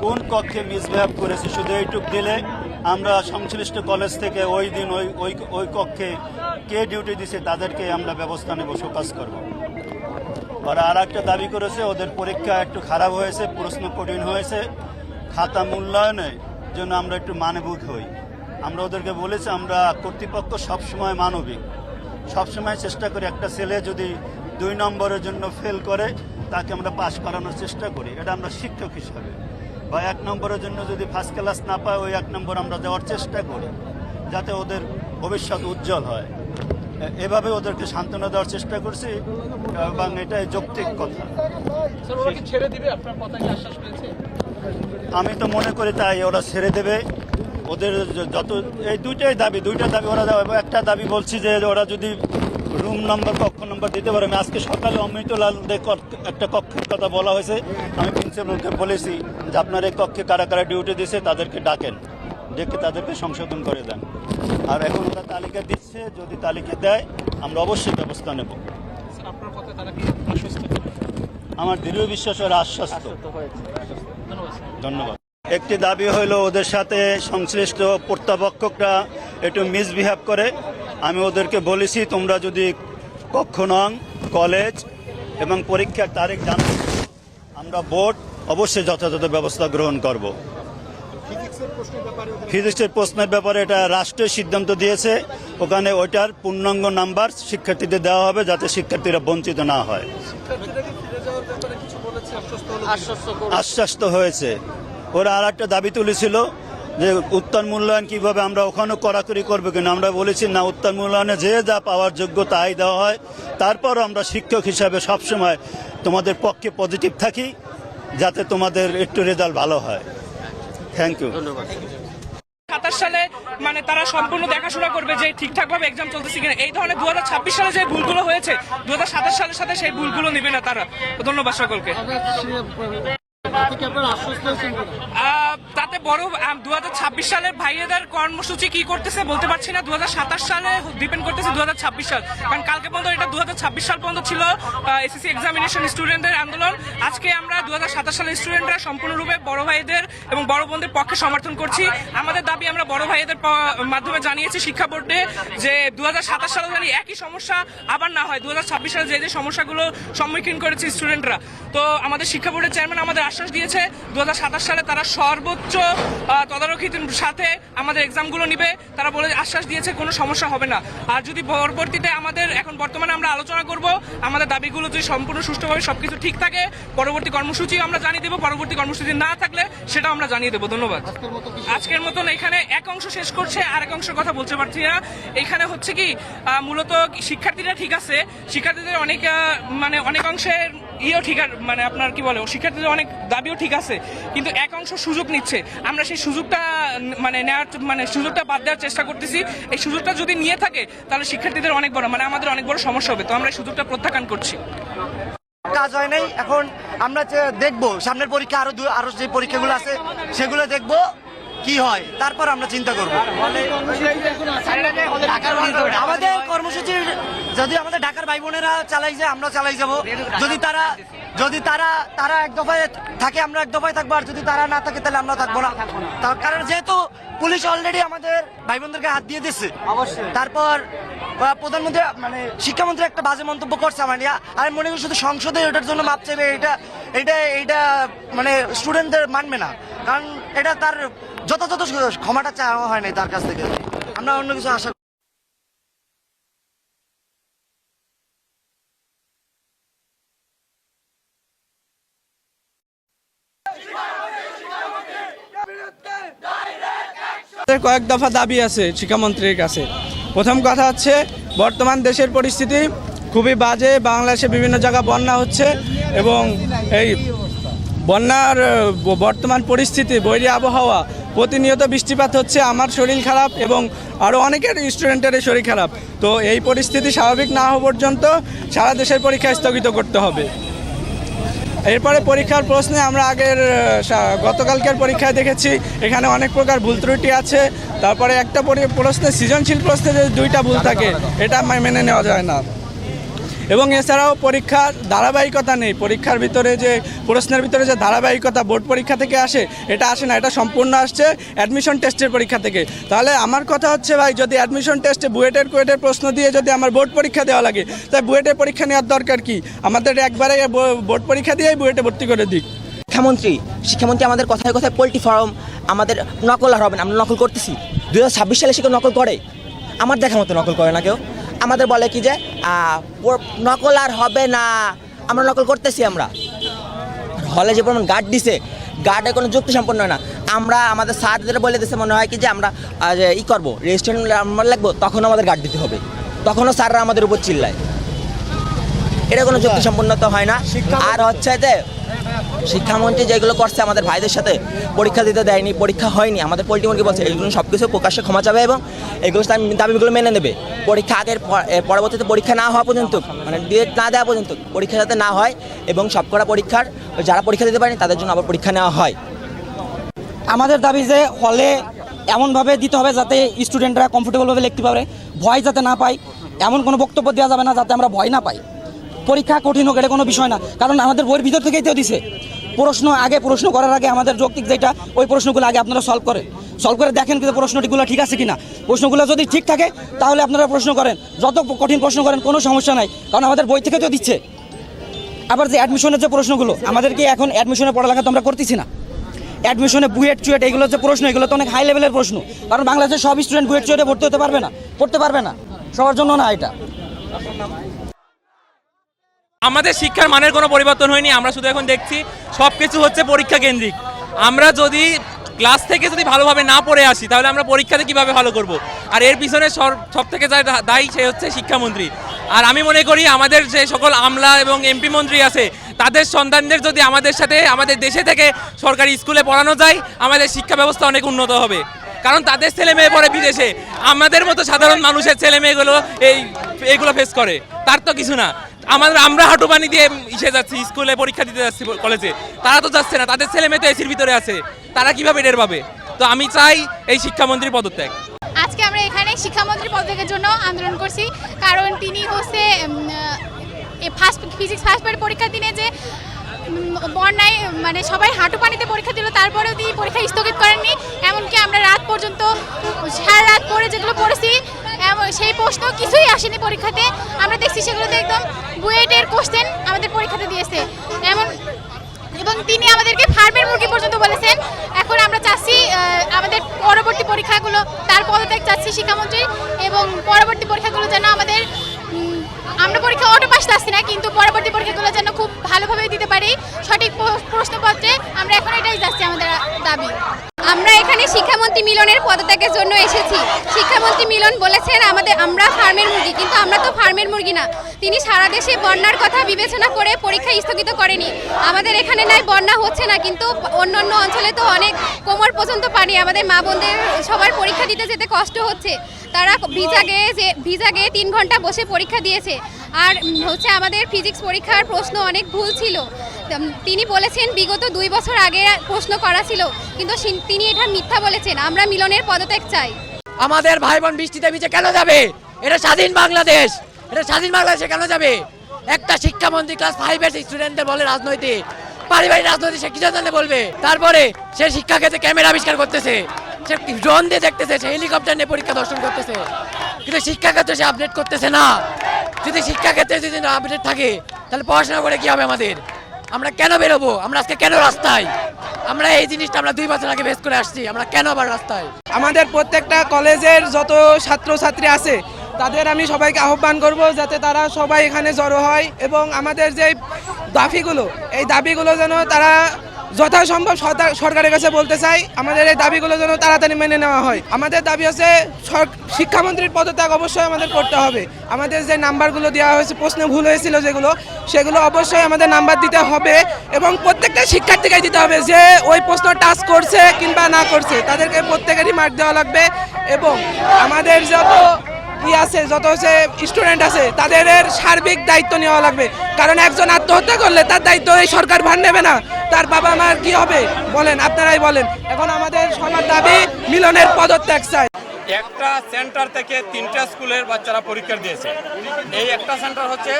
কোন কক্ষে মিসবিহেভ করেছে শুধু এইটুক দিলে আমরা সংশ্লিষ্ট কলেজ থেকে ওই দিন ওই কক্ষে কে ডিউটি দিছে তাদেরকে আমরা ব্যবস্থা নেব, শোকজ করব। ওরা আর একটা দাবি করেছে ওদের পরীক্ষা একটু খারাপ হয়েছে, প্রশ্ন কঠিন হয়েছে, খাতা মূল্যায়নের জন্য আমরা একটু মানবিক হই। আমরা ওদেরকে বলেছি আমরা কর্তৃপক্ষ সবসময় মানবিক, সবসময় চেষ্টা করি একটা ছেলে যদি 2 নম্বরের জন্য ফেল করে তাকে আমরা পাস করানোর চেষ্টা করি, এটা আমরা শিক্ষক হিসাবে। বা 1 নম্বরের জন্য যদি ফার্স্ট ক্লাস না পায় ওই 1 নম্বর আমরা দেওয়ার চেষ্টা করি যাতে ওদের ভবিষ্যৎ উজ্জ্বল হয়। এভাবে ওদেরকে সান্ত্বনা দেওয়ার চেষ্টা করছি এবং এটাই যৌক্তিক কথা। আমি তো মনে করি তাই, ওরা ছেড়ে দেবে। ওদের যত এই দুইটা দাবি ওরা একটা দাবি বলছি যে ওরা যদি রুম নাম্বার কক্ষ নাম্বার দিতে পারে। আমি আজকে সকালে অমৃতলাল একটা কক্ষের কথা বলা হয়েছে, আমি প্রিন্সিপালকে বলেছি যে আপনার এই কক্ষে কারা কারা ডিউটি দিয়েছে তাদেরকে ডাকেন, ডেকে তাদেরকে সংশোধন করে দেন। আর এখন ওরা তালিকা দিচ্ছে, যদি তালিকা দেয় আমরা অবশ্যই ব্যবস্থা নেব। আমার দৃঢ় বিশ্বাস ওরা আশ্বস্ত। ধন্যবাদ। একটি দাবি হইল ওদের সাথে সংশ্লিষ্ট কর্তৃপক্ষরা একটু মিসবিহেভ করে। আমি ওদেরকে বলেছি তোমরা যদি কক্ষ নং, কলেজ এবং পরীক্ষার তারিখ জানো আমরা বোর্ড অবশ্যই যথাযথ ব্যবস্থা গ্রহণ করব। ফিজিক্সের প্রশ্নের ব্যাপারে এটা রাষ্ট্রের সিদ্ধান্ত দিয়েছে, ওখানে ওইটার পূর্ণাঙ্গ নাম্বার শিক্ষার্থীদের দেওয়া হবে যাতে শিক্ষার্থীরা বঞ্চিত না হয়। আশ্বস্ত হয়েছে। ওরা আর একটা দাবি তুলেছিল যে উত্তর মূল্যায়ন কিভাবে আমরা ওখানেও কড়াকড়ি করবো কিনা। আমরা বলেছি না, উত্তর মূল্যায়নে যে যা পাওয়ার যোগ্য তাই দেওয়া হয়। তারপরও আমরা শিক্ষক হিসাবে সবসময় তোমাদের পক্ষে পজিটিভ থাকি যাতে তোমাদের একটু রেজাল্ট ভালো হয়। Thank you. 27 সালে মানে তারা সম্পূর্ণ দেখাশোনা করবে যে ঠিকঠাক ভাবে এক্সাম চলতেছে কিনা। এই ধরনের 2026 সালে যে ভুলগুলো হয়েছে 2027 সালের সাথে সেই ভুলগুলো নেবে না তারা। ধন্যবাদ সকলকে। তাতে বড় 2026 সালের ভাইয়েদের কর্মসূচি কি করতেছে বলতে পারছি না। 2027 সালে ডিপেন্ড করতেছে 2026 সাল, কারণ কালকে পর্যন্ত এটা 2026 সাল পর্যন্ত ছিল এসএসসি এক্সামিনেশন স্টুডেন্টদের আন্দোলন। আজকে আমরা 2027 সালের স্টুডেন্টরা সম্পূর্ণরূপে বড় ভাইদের এবং বড় বোনদের পক্ষে সমর্থন করছি। আমাদের দাবি আমরা বড় ভাইদের মাধ্যমে জানিয়েছি শিক্ষা বোর্ডে যে 2027 সালে জানি একই সমস্যা আবার না হয়। 2026 সালে যে সমস্যাগুলো সম্মুখীন করেছে স্টুডেন্টরা, তো আমাদের শিক্ষা বোর্ডের চেয়ারম্যান আমাদের আশ্বাস দিয়েছে 2027 সালে তারা সর্বোচ্চ তদারকির সাথে আমাদের এক্সামগুলো নিবে। তারা বলে আশ্বাস দিয়েছে কোনো সমস্যা হবে না। আর যদি পরবর্তীতে আমাদের এখন বর্তমানে আমরা আলোচনা করব, আমাদের দাবিগুলো যদি সম্পূর্ণ সুষ্ঠুভাবে সবকিছু ঠিক থাকে পরবর্তী কর্মসূচি আমরা জানিয়ে দেবো। পরবর্তী কর্মসূচি না থাকলে সেটা আমরা জানিয়ে দেবো। ধন্যবাদ। আজকের মতন এখানে এক অংশ শেষ করছে, আর এক অংশের কথা বলতে পারছি না। এখানে হচ্ছে কি মূলত শিক্ষার্থীরা ঠিক আছে, শিক্ষার্থীদের অনেক অংশের ঠিক আছে, মানে আপনার কি বলে শিক্ষার্থীদের অনেক দাবিও ঠিক আছে, কিন্তু এক অংশ সুযোগ নিচ্ছে। আমরা সেই সুযোগটা সুযোগটা বাদ দেওয়ার চেষ্টা করতেছি। এই সুযোগটা যদি নিয়ে থাকে তাহলে শিক্ষার্থীদের অনেক বড় আমাদের অনেক বড় সমস্যা হবে। তো আমরা এই সুযোগটা প্রত্যাখ্যান করছি। কাজ হয় নাই, এখন আমরা দেখবো সামনের পরীক্ষা আরো যে পরীক্ষাগুলো আছে সেগুলো দেখবো কি হয়, তারপর আমরা চিন্তা করবো। আমাদের কর্মসূচির যদি আমাদের ঢাকার ভাই বোনেরা চালাই যায় আমরা চালাই যাবো। যদি তারা এক দফায় থাকে আমরা এক দফায় থাকবো, আর যদি তারা না থাকে তাহলে আমরা থাকবো না। কারণ যেহেতু পুলিশ অলরেডি আমাদের ভাই বোনদেরকে হাত দিয়ে দিচ্ছে, অবশ্যই। তারপর প্রধানমন্ত্রী শিক্ষামন্ত্রী একটা বাজে মন্তব্য করছে আমার নিয়ে। আমি মনে করি শুধু সংসদে ওটার জন্য মাপ চাইবে, এটা স্টুডেন্টদের মানবে না, কারণ এটা তার যথাযথ ক্ষমাটা চাওয়া হয় নাই তার কাছ থেকে। আমরা অন্য কিছু আশা কয়েক দফা দাবি আছে শিক্ষামন্ত্রীর কাছে। প্রথম কথা হচ্ছে বর্তমান দেশের পরিস্থিতি খুবই বাজে। বাংলাদেশে বিভিন্ন জায়গা বন্যা হচ্ছে এবং এই বন্যার বর্তমান পরিস্থিতি, বৈরী আবহাওয়া, প্রতিনিয়ত বৃষ্টিপাত হচ্ছে। আমার শরীর খারাপ এবং আরও অনেকের স্টুডেন্টের শরীর খারাপ। তো এই পরিস্থিতি স্বাভাবিক না হওয়া পর্যন্ত সারা দেশের পরীক্ষা স্থগিত করতে হবে। এরপরে পরীক্ষার প্রশ্নে আমরা গতকালকের পরীক্ষায় দেখেছি এখানে অনেক প্রকার ভুল ত্রুটি আছে। তারপরে একটা প্রশ্নে সৃজনশীল প্রশ্নে যদি 2টা ভুল থাকে এটা মেনে নেওয়া যায় না। এবং এছাড়াও পরীক্ষার ধারাবাহিকতা নেই। পরীক্ষার ভিতরে যে প্রশ্নের ভিতরে যে ধারাবাহিকতা বোর্ড পরীক্ষা থেকে আসে, এটা আসে না, এটা সম্পূর্ণ আসছে অ্যাডমিশন টেস্টের পরীক্ষা থেকে। তাহলে আমার কথা হচ্ছে ভাই, যদি অ্যাডমিশন টেস্টে বুয়েটের কুয়েটের প্রশ্ন দিয়ে যদি আমার বোর্ড পরীক্ষা দেওয়া লাগে, তাই বুয়েটের পরীক্ষা নেওয়ার দরকার কি? আমাদের একবারে বোর্ড পরীক্ষা দিয়েই বুয়েটে ভর্তি করে দিক। শিক্ষামন্ত্রী আমাদের কথায় কথায় পোল্ট্রি ফার্ম, আমাদের নকল আর হবে না, আমরা নকল করতেছি। 2026 সালে সে কেউ নকল করে? আমার দেখার মতো নকল করে না কেউ। আমাদের বলে কি যে নকল আর হবে না, আমরা নকল করতেছি। আমরা হলে যে পরিমাণ গার্ড দিছে, গার্ডের কোনো যুক্তি সম্পন্ন হয় না। আমরা আমাদের স্যারদের বলে দিচ্ছে মনে হয় কি যে আমরা করবো, রেজিস্ট্রেশন নাম্বার লাগবো, তখন আমাদের গার্ড দিতে হবে, তখনও স্যাররা আমাদের উপর চিল্লায়। এটা কোনো যুক্তি সম্পন্নতা হয় না। আর হচ্ছে যে শিক্ষামন্ত্রী যেগুলো করছে আমাদের ভাইদের সাথে, পরীক্ষা দিতে দেয়নি, পরীক্ষা হয়নি, আমাদের পোল্ট্রি মুরগি বলছে এগুলো সব কিছু প্রকাশ্যে ক্ষমা চাবে এবং এগুলো দাবিগুলো মেনে নেবে। পরীক্ষা আগের পরবর্তীতে পরীক্ষা না হওয়া পর্যন্ত, মানে ডেট না দেওয়া পর্যন্ত পরীক্ষা যাতে না হয় এবং সবকটা পরীক্ষার যারা পরীক্ষা দিতে পারেনি তাদের জন্য আবার পরীক্ষা নেওয়া হয়। আমাদের দাবি যে হলে এমনভাবে দিতে হবে যাতে স্টুডেন্টরা কমফোর্টেবলভাবে লিখতে পারে, ভয় যাতে না পায়, এমন কোনো বক্তব্য দেওয়া যাবে না যাতে আমরা ভয় না পাই। পরীক্ষা কঠিন হোক এটা কোনো বিষয় না, কারণ আমাদের বইয়ের ভিতর থেকেই তো দিছে প্রশ্ন করার আগে আমাদের যৌক্তিক যেটা, ওই প্রশ্নগুলো আগে আপনারা সলভ করে দেখেন কিন্তু প্রশ্নটিগুলো ঠিক আছে কিনা। প্রশ্নগুলো যদি ঠিক থাকে তাহলে আপনারা প্রশ্ন করেন, যত কঠিন প্রশ্ন করেন কোনো সমস্যা নাই, কারণ আমাদের বই থেকে তো দিচ্ছে। আবার যে অ্যাডমিশনের যে প্রশ্নগুলো, আমাদেরকে এখন অ্যাডমিশনের পড়ালেখা তো আমরা করতেছি না। অ্যাডমিশনে বুয়েট চুয়েট এগুলো যে প্রশ্ন, এগুলো তো অনেক হাই লেভেলের প্রশ্ন, কারণ বাংলাদেশের সব স্টুডেন্ট বুয়েট চুয়েটে ভর্তি হতে পারবে না, পড়তে পারবে না, সবার জন্য না এটা। আমাদের শিক্ষার মানের কোনো পরিবর্তন হয়নি, আমরা শুধু এখন দেখছি সব কিছু হচ্ছে পরীক্ষা কেন্দ্রিক। আমরা যদি ক্লাস থেকে যদি ভালোভাবে না পড়ে আসি তাহলে আমরা পরীক্ষাতে কিভাবে ভালো করব? আর এর পিছনে সব থেকে যা দায়ী সে হচ্ছে শিক্ষামন্ত্রী। আর আমি মনে করি আমাদের যে সকল আমলা এবং এমপি মন্ত্রী আছে তাদের সন্তানদের যদি আমাদের সাথে আমাদের দেশে থেকে সরকারি স্কুলে পড়ানো যায়, আমাদের শিক্ষা ব্যবস্থা অনেক উন্নত হবে। কারণ তাদের ছেলে মেয়ে পড়ে বিদেশে, আমাদের মতো সাধারণ মানুষের ছেলে মেয়েগুলো এইগুলো ফেস করে, তার তো কিছু না। আমরা হাঁটু পানি দিয়ে যাচ্ছি স্কুলে পরীক্ষা দিতে যাচ্ছি কলেজে, তারা তো যাচ্ছে না, তাদের ছেলে মেয়ে তো এসির ভিতরে আছে, তারা কিভাবে টের পাবে? তো আমি চাই এই শিক্ষামন্ত্রীর পদত্যাগ। আজকে আমরা এখানে শিক্ষামন্ত্রীর পদত্যাগের জন্য আন্দোলন করছি, কারণ তিনি হচ্ছে ফিজিক্স ফার্স্ট পেপার পরীক্ষার দিনে যে বন্যায় মানে সবাই হাঁটু পানিতে পরীক্ষা দিল, তারপরেও তিনি পরীক্ষা স্থগিত করেননি। এমনকি আমরা রাত পর্যন্ত সারা রাত পরে যেগুলো পড়েছি সেই প্রশ্ন কিছুই আসেনি পরীক্ষাতে, আমরা দেখছি সেগুলোতে একদম বুয়েটের কোশ্চেন আমাদের পরীক্ষাতে দিয়েছে এবং তিনি আমাদেরকে ফার্মের মুরগি পর্যন্ত বলেছেন। এখন আমরা চাচ্ছি আমাদের পরবর্তী পরীক্ষাগুলো, তার পদত্যাগ চাচ্ছি শিক্ষামন্ত্রী, এবং পরবর্তী পরীক্ষাগুলো যেন আমাদের, আমরা পরীক্ষা অটো পাস চাচ্ছি না, কিন্তু পরবর্তী পরীক্ষাগুলো যেন খুব ভালোভাবে দিতে পারি সঠিক প্রশ্নপত্রে, আমরা এখন এটাই চাচ্ছি আমাদের দাবি। আমরা এখানে শিক্ষামন্ত্রী মিলনের পদত্যাগের জন্য এসেছি। শিক্ষামন্ত্রী মিলন বলেছেন আমরা ফার্মের মুরগি, কিন্তু আমরা তো ফার্মের মুরগি না। তিনি সারা দেশে বন্যার কথা বিবেচনা করে পরীক্ষা স্থগিত করেনি। আমাদের এখানে নাই বন্যা হচ্ছে না, কিন্তু অন্যান্য অঞ্চলে তো অনেক কোমর পর্যন্ত পানি, আমাদের মা বোনদের সবার পরীক্ষা দিতে যেতে কষ্ট হচ্ছে। তারা ভিজা গিয়ে 3 ঘন্টা বসে পরীক্ষা দিয়েছে। আর হচ্ছে আমাদের ফিজিক্স পরীক্ষার প্রশ্ন অনেক ভুল ছিল। তিনি বলেছেন বিগত 2 বছর আগে প্রশ্ন করা ছিল, কিন্তু তিনি এটা মিথ্যা বলেছেন। আমরা মিলনের পদত্যাগ চাই। আমাদের ভাই বোন বৃষ্টিতে ভিজে কেন যাবে? এটা স্বাধীন বাংলাদেশ, এটা স্বাধীন বাংলাদেশে কেন যাবে? একটা শিক্ষামন্ত্রী ক্লাস 5-এর স্টুডেন্টদের বলে রাজনৈতিক, পারিবারিক রাজনীতি সে কি জন্য বলবে? তারপরে সে শিক্ষাক্ষেত্রে ক্যামেরা আবিষ্কার করতেছে, সে ড্রোন দিয়ে দেখতেছে, সে হেলিকপ্টার নিয়ে পরীক্ষা দর্শন করতেছে, কিন্তু শিক্ষাক্ষেত্রে সে আপডেট করতেছে না। যদি শিক্ষাক্ষেত্রে যদি আপডেট থাকে তাহলে পড়াশোনা করে কি হবে আমাদের? আমরা কেন বেরোবো? আমরা আজকে কেন রাস্তায়? আমরা এই জিনিসটা আমরা 2 বছর আগে ফেস করে আসছি, আমরা কেন আবার রাস্তায়? আমাদের প্রত্যেকটা কলেজের যত ছাত্রছাত্রী আছে তাদের আমি সবাইকে আহ্বান করব যাতে তারা সবাই এখানে জড়ো হয় এবং আমাদের যে দাবিগুলো, এই দাবিগুলো যেন তারা যথাসম্ভব সরকারের কাছে বলতে চাই, আমাদের এই দাবিগুলো যেন তাড়াতাড়ি মেনে নেওয়া হয়। আমাদের দাবি হচ্ছে শিক্ষামন্ত্রীর পদত্যাগ অবশ্যই আমাদের করতে হবে। আমাদের যে নাম্বারগুলো দেওয়া হয়েছে, প্রশ্ন ভুল হয়েছিল সেগুলো অবশ্যই আমাদের নাম্বার দিতে হবে এবং প্রত্যেকটা শিক্ষার্থীকে দিতে হবে যে ওই প্রশ্ন টাচ করছে কিংবা না করছে, তাদেরকে প্রত্যেকেরই মার্ক দেওয়া লাগবে। এবং আমাদের যত স্টুডেন্ট আছে তাদের সার্বিক দায়িত্ব নেওয়া লাগবে, কারণ একজন আত্মহত্যা করলে তার দায়িত্ব এই সরকার ভার নেবে না, তার বাবা মার কি হবে বলেন, আপনারাই বলেন। এখন আমাদের সবার দাবি মিলনের পদত্যাগ চাই। একটা সেন্টার থেকে 3টা স্কুলের বাচ্চারা পরীক্ষা দিয়েছে। এই একটা সেন্টার হচ্ছে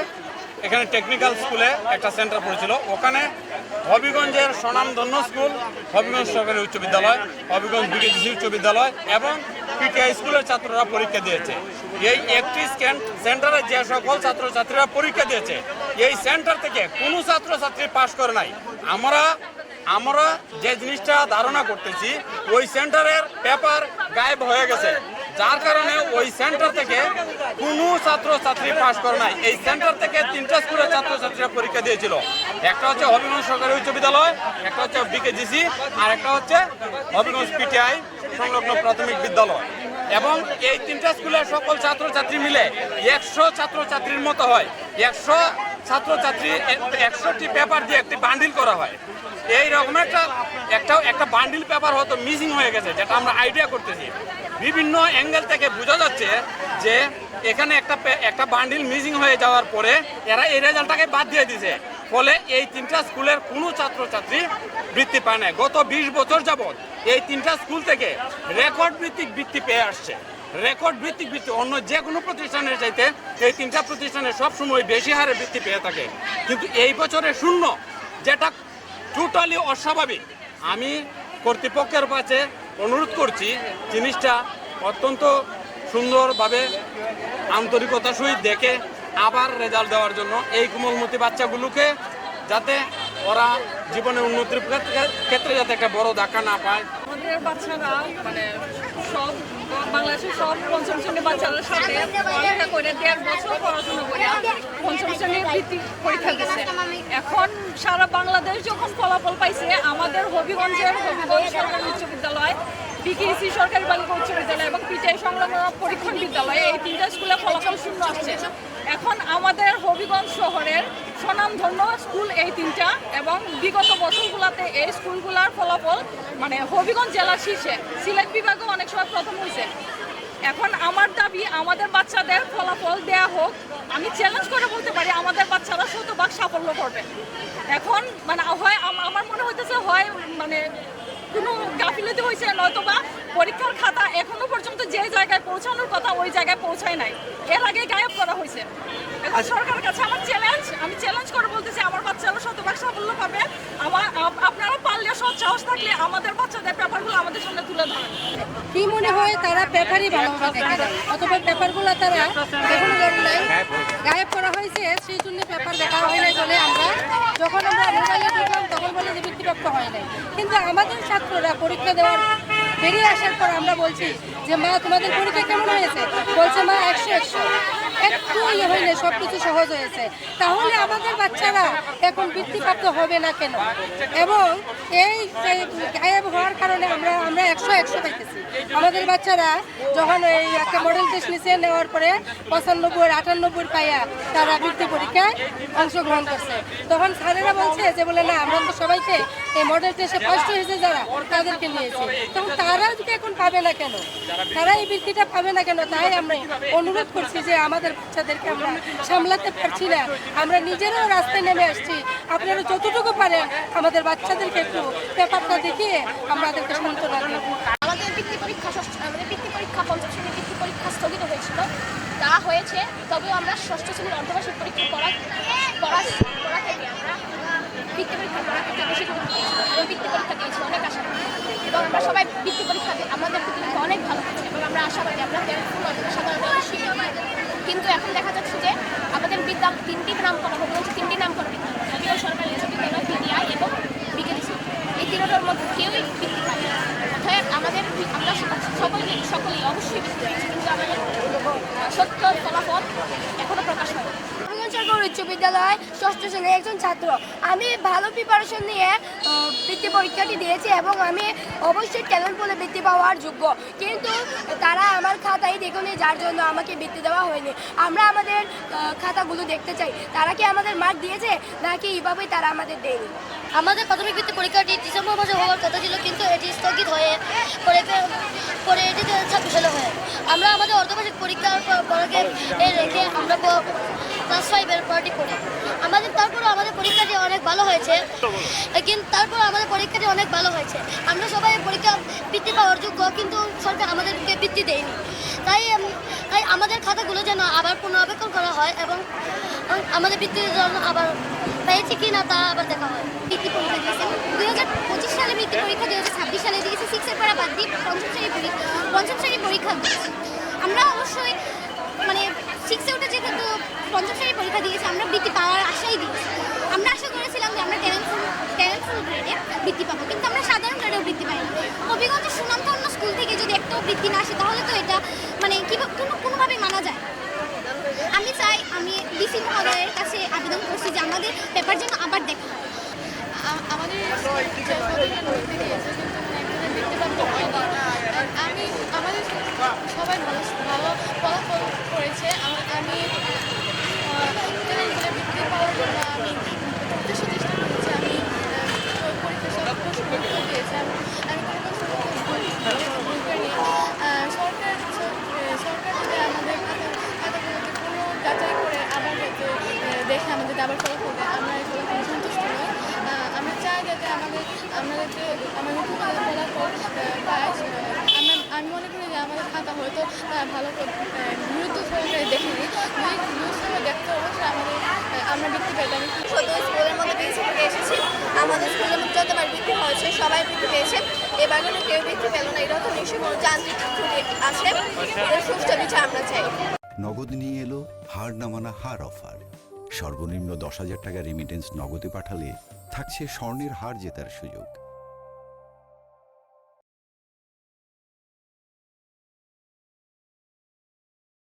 এখানে টেকনিক্যাল স্কুলে একটা সেন্টার পড়েছিল। ওখানে হবিগঞ্জের স্বনামধন্য স্কুল হবিগঞ্জ সরকারি উচ্চ বিদ্যালয়, হবিগঞ্জ বিকেজিসি উচ্চ বিদ্যালয় এবং পিটিআই স্কুলের ছাত্ররা পরীক্ষা দিয়েছে। এই একটি সেন্টারে যে সকল ছাত্রছাত্রীরা পরীক্ষা দিয়েছে, এই সেন্টার থেকে কোনো ছাত্রছাত্রী পাশ করে নাই। আমরা যে জিনিসটা ধারণা করতেছি, ওই সেন্টারের পেপার গায়েব হয়ে গেছে, যার কারণে ওই সেন্টার থেকে কোনো ছাত্রছাত্রী পাশ করে নাই। এই সেন্টার থেকে 3টা স্কুলের ছাত্রছাত্রীরা পরীক্ষা দিয়েছিল। একটা হচ্ছে হবিগঞ্জ সরকারি উচ্চ বিদ্যালয়, একটা হচ্ছে বিকেজিসি, আর একটা হচ্ছে হবিগঞ্জ পিটিআই সংলগ্ন প্রাথমিক বিদ্যালয়। এবং এই 3টা স্কুলের সকল ছাত্রছাত্রী মিলে 100 ছাত্রছাত্রীর মতো হয়। 100 ছাত্রছাত্রী 100টি পেপার দিয়ে একটি বান্ডিল করা হয়। এই রকম একটা বান্ডিল পেপার হয়তো মিসিং হয়ে গেছে, যেটা আমরা আইডিয়া করতেছি। বিভিন্ন অ্যাঙ্গেল থেকে বোঝা যাচ্ছে যে এখানে একটা বান্ডিল মিসিং হয়ে যাওয়ার পরে এরা এই রেজাল্টটাকে বাদ দিয়ে দিয়েছে। ফলে এই 3টা স্কুলের কোনো ছাত্রছাত্রী বৃত্তি পায় না। গত 20 বছর যাবৎ এই 3টা স্কুল থেকে রেকর্ড ভিত্তিক বৃত্তি পেয়ে আসছে। রেকর্ড ভিত্তিক বৃত্তি অন্য যে কোনো প্রতিষ্ঠানের চাইতে এই 3টা প্রতিষ্ঠানে সবসময় বেশি হারে বৃত্তি পেয়ে থাকে, কিন্তু এই বছরে শূন্য, যেটা টোটালি অস্বাভাবিক। আমি কর্তৃপক্ষের কাছে অনুরোধ করছি জিনিসটা অত্যন্ত সুন্দরভাবে আন্তরিকতার সহিত দেখে আবার রেজাল্ট দেওয়ার জন্য, এই কোমলমতি বাচ্চাগুলোকে যাতে ওরা জীবনে উন্নতির ক্ষেত্রে যাতে একটা বড় ধাক্কা না পায়। আমাদের বাচ্চারা মানে সব বাংলাদেশের সব পঞ্চম শ্রেণীর বাচ্চাদের সাথে পড়ালেখা করে 1.5 বছর পড়াশোনা করে পঞ্চম শ্রেণীর বৃত্তি পরীক্ষা দিচ্ছে। এখন সারা বাংলাদেশ যখন ফলাফল পাইছে, আমাদের হবিগঞ্জ সরকারি উচ্চ বিদ্যালয়, বিকেএসি সরকারি বালিকা উচ্চ বিদ্যালয় এবং পিটিআই সংলগ্ন পরীক্ষণ বিদ্যালয়, এই 3টা স্কুলে ফলাফল শূন্য আসছে। এখন আমাদের হবিগঞ্জ শহরের স্বনামধন্য স্কুল এই 3টা, এবং বিগত বছরগুলোতে এই স্কুলগুলোর ফলাফল মানে হবিগঞ্জ জেলার শীর্ষে, সিলেট বিভাগও অনেক সময় প্রথম হয়েছে। এখন আমার দাবি আমাদের বাচ্চাদের ফলাফল দেয়া হোক। আমি চ্যালেঞ্জ করে বলতে পারি আমাদের বাচ্চারা 100% সাফল্য করবে। এখন মানে হয় আমার মনে হইতেছে হয় মানে কোনো গাফিলতি হয়েছে, নয়তোবা পরীক্ষার খাতা এখনো পর্যন্ত যে জায়গায় পৌঁছানোর কথা ওই জায়গায় পৌঁছায় নাই, এর আগে গায়েব করা হয়েছে। এখন সরকারের কাছে আমার আমি চ্যালেঞ্জ করে বলতেছি আমার বাচ্চারা 100% সাফল্য পাবে। আপনারা পারলে সাহস থাকলে আমাদের বাচ্চাদের পেপারগুলো আমাদের সামনে তুলে ধরেন। কি মনে হয় তারা পেপারই ভালোভাবে দেখে না, অথবা পেপারগুলো তারা এখনো গায়েব করা হয়েছে, সেই জন্য পেপার দেখা হয় নাই বলে যখন আমরা মোবাইলে দেখলাম তখন বলে যে বৃত্তিপ্রাপ্ত হয় নাই। কিন্তু আমাদের ছাত্ররা পরীক্ষা দেওয়ার বেরিয়ে আসার পর আমরা বলছি যে মা তোমাদের পরীক্ষা কেমন হয়েছে, বলছে মা 100 একটু হয়নি, সব কিছু সহজ হয়েছে। তাহলে আমাদের বাচ্চারা এখন বৃত্তিপ্রাপ্ত হবে না কেন? এবং এই গায়েব হওয়ার কারণে আমরা 100 পাইতেছি। আমাদের বাচ্চারা যখন এই একটা মডেল টেস্ট নিচে নেওয়ার পরে 95, 98 পাইয়া তারা বৃত্তি পরীক্ষায় অংশগ্রহণ করছে, তখন স্যারেরা বলছে যে বলে না আমরা তো সবাইকে এই মডেল টেস্টে ফার্স্ট হয়েছে যারা তাদেরকে নিয়েছি, তখন তারা যদি এখন পাবে না কেন, তারা এই বৃত্তিটা পাবে না কেন? তাই আমরা অনুরোধ করছি যে আমাদের বাচ্চাদেরকে আমরা সামলাতে পারছি না, আমরা নিজেরাও রাস্তায় নেমে আসছি, আপনারা যতটুকু পারেন আমাদের বাচ্চাদেরকে একটু পেপারটা দেখিয়ে আমাদেরকে সান্ত্বনা দিন। আমাদের বৃত্তি পরীক্ষা পঞ্চম শ্রেণীর বৃত্তি পরীক্ষা স্থগিত হয়েছিল, তা হয়েছে, তবেও আমরা 6ষ্ঠ শ্রেণীর অর্ধবার্ষিক পরীক্ষা পড়া থেকে আমরা বৃত্তি পরীক্ষা পড়া থেকে বেশি গুরুত্ব দিয়েছিলাম এবং বৃত্তি পরীক্ষা দিয়েছি অনেক আশা করি, এবং আমরা সবাই বৃত্তি পরীক্ষা আমাদের বৃত্তি পরীক্ষা অনেক ভালো হয়েছে এবং আমরা আশাবাদী আমরা সাধারণত অবশ্যই। কিন্তু এখন দেখা যাচ্ছে যে আমাদের 3টি নাম করা হবে, 3টি নাম করা বিদ্যালয়, সরকারি উচ্চ বিদ্যালয়, পিটিআই এবং বিকেএসি, এই 3টার মধ্যে কেউই বৃত্তি পায় না। অর্থাৎ আমরা সকলেই অবশ্যই বৃত্তি পেয়েছি, কিন্তু আমাদের সত্য ফলাফল এখনো প্রকাশ হয়। সরকারি উচ্চ বিদ্যালয় 6ষ্ঠ শ্রেণীর একজন ছাত্র। আমি ভালো প্রিপারেশন নিয়ে বৃত্তি পরীক্ষাটি দিয়েছি এবং আমি অবশ্যই ট্যালেন্ট বলে বৃত্তি পাওয়ার যোগ্য, কিন্তু তারা আমার খাতায় দেখুনি, যার জন্য আমাকে বৃত্তি দেওয়া হয়নি। আমরা আমাদের খাতাগুলো দেখতে চাই, তারা কি আমাদের মার্ক দিয়েছে নাকি এইভাবেই তারা আমাদের দেয়নি। আমাদের প্রাথমিক বৃত্তি পরীক্ষাটি ডিসেম্বর মাসে হওয়ার কথা ছিল, কিন্তু এটি স্থগিত হয়ে পরে এটি 26 সালে হয়। আমরা আমাদের অর্ধবার্ষিক পরীক্ষার পরকে রেখে আমরা ক্লাস 5-এর পার্টি করি। তারপর আমাদের পরীক্ষাটি অনেক ভালো হয়েছে, কিন্তু আমরা সবাই পরীক্ষা বৃত্তি পাওয়ার যোগ্য, কিন্তু সরকার আমাদেরকে বৃত্তি দেয়নি। তাই আমাদের খাতাগুলো যেন আবার পুনরাবেক্ষণ করা হয় এবং আমাদের বৃত্তির জন্য আবার পেয়েছি কি না তা আবার দেখা হয়। বৃত্তি পরীক্ষা দিয়েছে 2025 সালে, বৃত্তি পরীক্ষা 2026 সালে দিয়েছে। 6-এর পড়া বাদ দিয়ে পঞ্চম শ্রেণী পরীক্ষা দিয়েছে। আমরা অবশ্যই মানে 6-এ উঠে যেহেতু পঞ্চম শ্রেণী পরীক্ষা দিয়েছি, আমরা বৃত্তি পাওয়ার আশাই দিয়েছি। আমরা আশা করেছিলাম যে আমরা ট্যালেন্টফুল গ্রেডে বৃত্তি পাবো, কিন্তু আমরা সাধারণ গ্রেডেও বৃত্তি পাই না। হবিগঞ্জের সুনামধন্য স্কুল থেকে যদি একটাও বৃত্তি না আসে তাহলে তো এটা মানে কোনোভাবেই মানা যায়। আমি চাই, আমি ডিসি মহোদয়ের কাছে আবেদন করছি যে আমাদের পেপার যেন আবার দেখা হয়। আমাদের আমাদের সবাই ভালো ফলাফল করেছে। আমি বৃত্তি পাওয়ার জন্য আমি চেষ্টা করেছি। আমি পরীক্ষা সব প্রশ্ন দিয়েছি। আমি সরকার যদি আমাদের খাতাগুলোকে পুরো যাচাই করে আবার যাতে দেখে আমাদেরকে আবার ফলাফল দেয়, আমরা এই ফলাফল সন্তুষ্ট নই। আমরা চাই যাতে আমাদের ফলাফল পায়। আমি মনে করি যে আমাদের খাতা হয়তো ভালো করে গুরুত্ব সহকারে দেখেনি, যদি দেখতে অবশ্যই আমরা বৃত্তি পেতাম। শুধু স্কুলের মধ্যে বৃত্তি থেকে এসেছি, আমাদের স্কুলের মধ্যে যতবার বৃত্তি হয়েছে সবাই বৃত্তি পেয়েছে। এবার কোনো কেউ বৃত্তি পেল না, এটা তো নিশ্চয়ই কোনো যান্ত্রিক ত্রুটি আছে। এর সুষ্ঠু বিচার আমরা চাই। নগদ নিয়ে এলো হার না মানা হার অফার। সর্বনিম্ন 10,000 টাকা রেমিটেন্স নগদে পাঠালে থাকছে স্বর্ণের হার জেতার সুযোগ।